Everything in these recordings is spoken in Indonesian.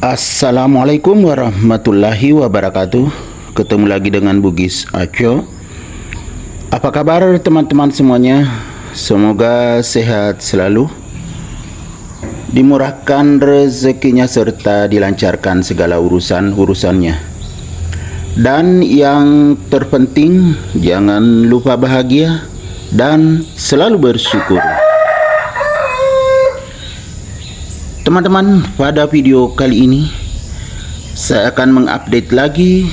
Assalamualaikum warahmatullahi wabarakatuh. Ketemu lagi dengan Bugis Aco. Apa kabar teman-teman semuanya? Semoga sehat selalu, dimurahkan rezekinya serta dilancarkan segala urusannya. Dan yang terpenting, jangan lupa bahagia dan selalu bersyukur. Teman-teman, pada video kali ini saya akan mengupdate lagi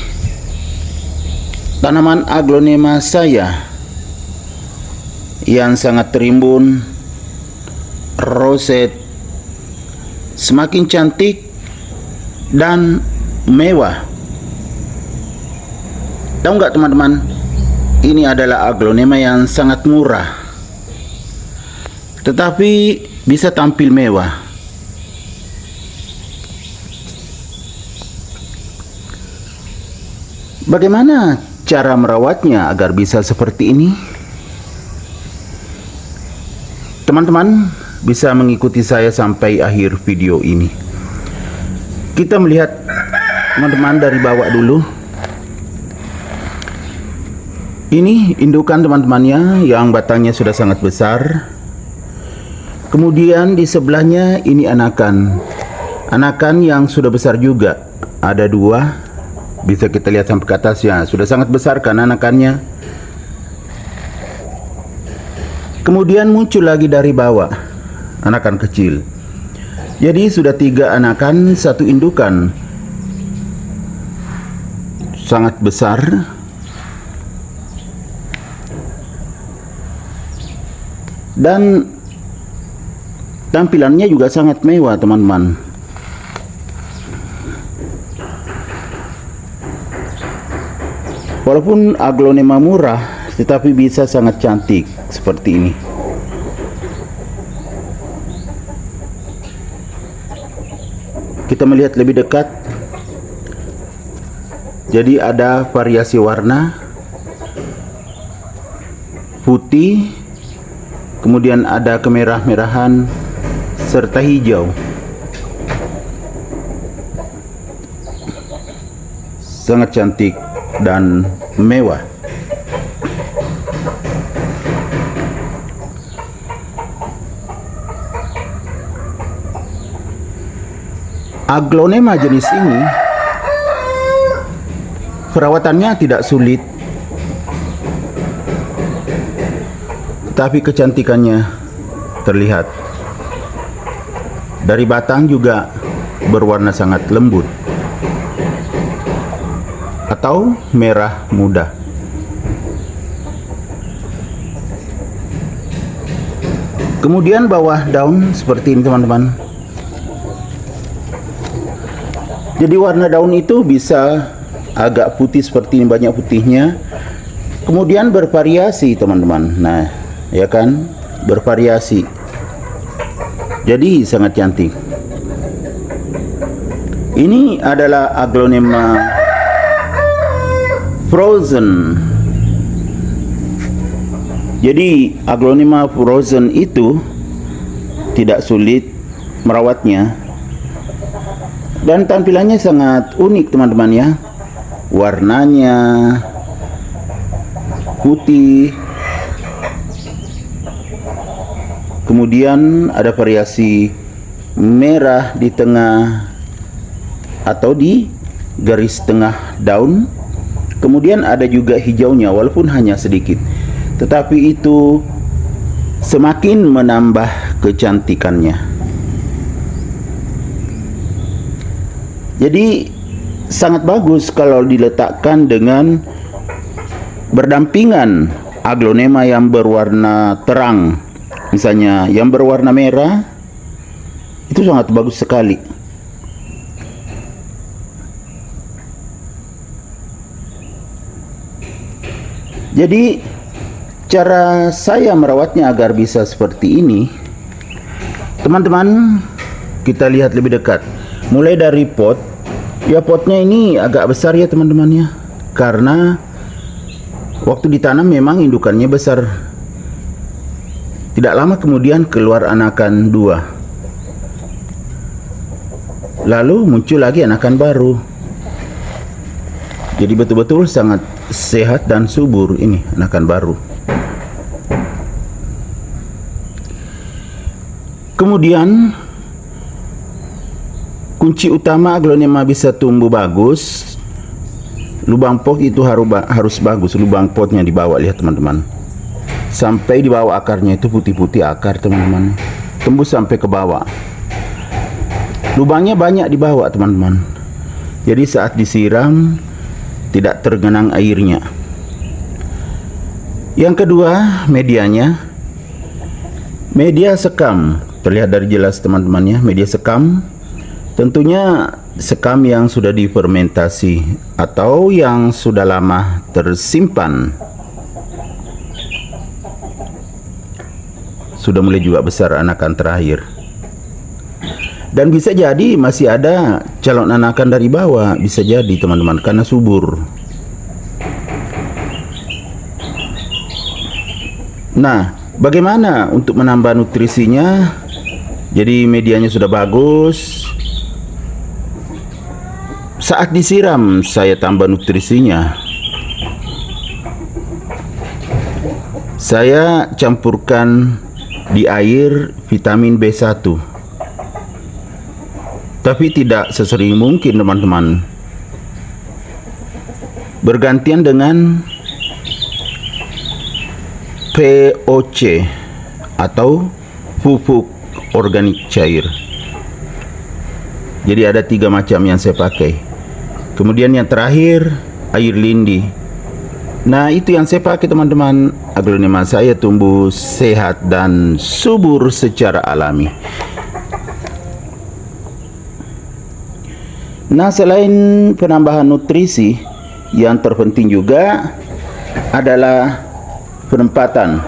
tanaman aglonema saya yang sangat terimbun, roset, semakin cantik dan mewah. Tahu nggak teman-teman, ini adalah aglonema yang sangat murah tetapi bisa tampil mewah. Bagaimana cara merawatnya agar bisa seperti ini? Teman-teman bisa mengikuti saya sampai akhir video ini. Kita melihat teman-teman dari bawah dulu. Ini indukan teman-temannya yang batangnya sudah sangat besar. Kemudian di sebelahnya ini anakan yang sudah besar juga. Ada dua. Bisa kita lihat sampai ke atasnya, sudah sangat besar kan anakannya. Kemudian muncul lagi dari bawah anakan kecil. Jadi sudah 3 anakan, 1 indukan sangat besar. Dan tampilannya juga sangat mewah teman-teman. Walaupun aglonema murah, tetapi bisa sangat cantik seperti ini. Kita melihat lebih dekat. Jadi ada variasi warna putih, kemudian ada kemerah-merahan serta hijau. Sangat cantik dan mewah. Aglonema jenis ini perawatannya tidak sulit, tapi kecantikannya terlihat. Dari batang juga berwarna sangat lembut atau merah muda. Kemudian bawah daun seperti ini teman-teman. Jadi warna daun itu bisa agak putih seperti ini, banyak putihnya. Kemudian bervariasi teman-teman. Nah, ya kan, bervariasi. Jadi sangat cantik. Ini adalah aglonema frozen. Jadi aglonema frozen itu tidak sulit merawatnya dan tampilannya sangat unik teman-teman ya. Warnanya putih, kemudian ada variasi merah di tengah atau di garis tengah daun. Kemudian ada juga hijaunya walaupun hanya sedikit, tetapi itu semakin menambah kecantikannya. Jadi sangat bagus kalau diletakkan dengan berdampingan aglonema yang berwarna terang. Misalnya yang berwarna merah itu sangat bagus sekali. Jadi cara saya merawatnya agar bisa seperti ini, teman-teman, kita lihat lebih dekat. Mulai dari pot, ya potnya ini agak besar ya teman-teman ya, karena waktu ditanam memang indukannya besar. Tidak lama kemudian keluar anakan 2. lalu muncul lagi anakan baru. Jadi betul-betul sangat sehat dan subur ini anakan baru. Kemudian kunci utama aglonema bisa tumbuh bagus, lubang pot itu harus bagus. Lubang potnya di bawah, lihat teman-teman, sampai di bawah akarnya itu putih-putih akar teman-teman, tembus sampai ke bawah. Lubangnya banyak di bawah teman-teman, jadi saat disiram tidak tergenang airnya. Yang kedua, medianya. Media sekam, terlihat dari jelas teman-temannya, media sekam. Tentunya sekam yang sudah difermentasi atau yang sudah lama tersimpan. Sudah mulai juga besar anakan terakhir. Dan bisa jadi masih ada calon anakan dari bawah, bisa jadi teman-teman, karena subur. Nah, bagaimana untuk menambah nutrisinya? Jadi medianya sudah bagus. Saat disiram saya tambah nutrisinya. Saya campurkan di air vitamin B1. Tapi tidak sesering mungkin teman-teman. Bergantian dengan POC atau pupuk organik cair. Jadi ada 3 macam yang saya pakai. Kemudian yang terakhir air lindi. Nah, itu yang saya pakai teman-teman. Aglonema saya tumbuh sehat dan subur secara alami. Nah, selain penambahan nutrisi, yang terpenting juga adalah penempatan.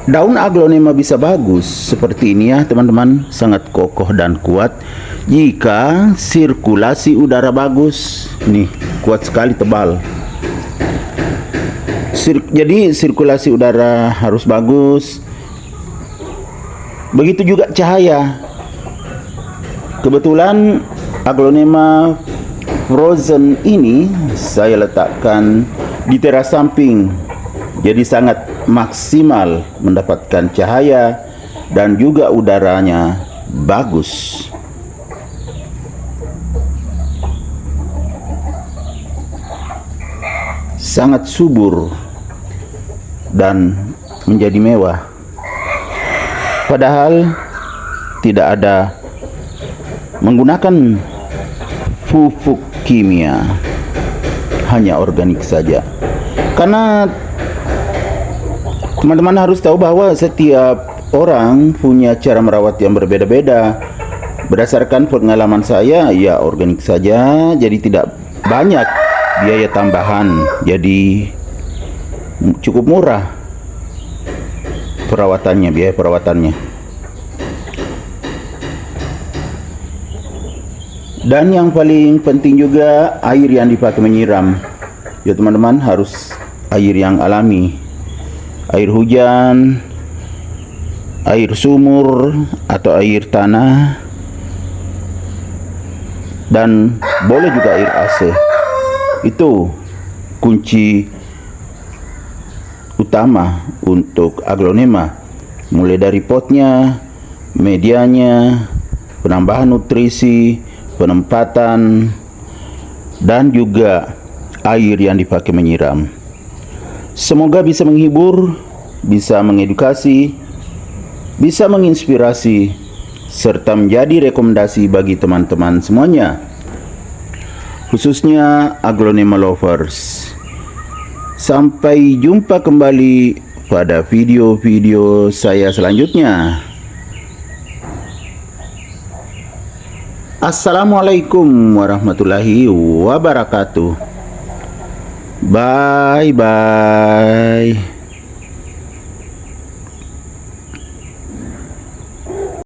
Daun aglonema bisa bagus seperti ini ya teman-teman, sangat kokoh dan kuat jika sirkulasi udara bagus. Nih, kuat sekali, tebal. Jadi sirkulasi udara harus bagus. Begitu juga cahaya. Kebetulan aglonema frozen ini saya letakkan di teras samping, jadi sangat maksimal mendapatkan cahaya dan juga udaranya bagus. Sangat subur dan menjadi mewah. Padahal tidak ada menggunakan pupuk kimia, hanya organik saja. Karena teman-teman harus tahu bahwa setiap orang punya cara merawat yang berbeda-beda. Berdasarkan pengalaman saya, ya organik saja, jadi tidak banyak biaya tambahan, jadi cukup murah perawatannya, biaya perawatannya. Dan yang paling penting juga air yang dipakai menyiram. Ya teman-teman, harus air yang alami. Air hujan, air sumur atau air tanah, dan boleh juga air AC. Itu kunci utama untuk aglonema, mulai dari potnya, medianya, penambahan nutrisi, penempatan, dan juga air yang dipakai menyiram. Semoga bisa menghibur, bisa mengedukasi, bisa menginspirasi, serta menjadi rekomendasi bagi teman-teman semuanya, khususnya aglonema lovers. Sampai jumpa kembali pada video-video saya selanjutnya. Assalamualaikum warahmatullahi wabarakatuh. Bye bye.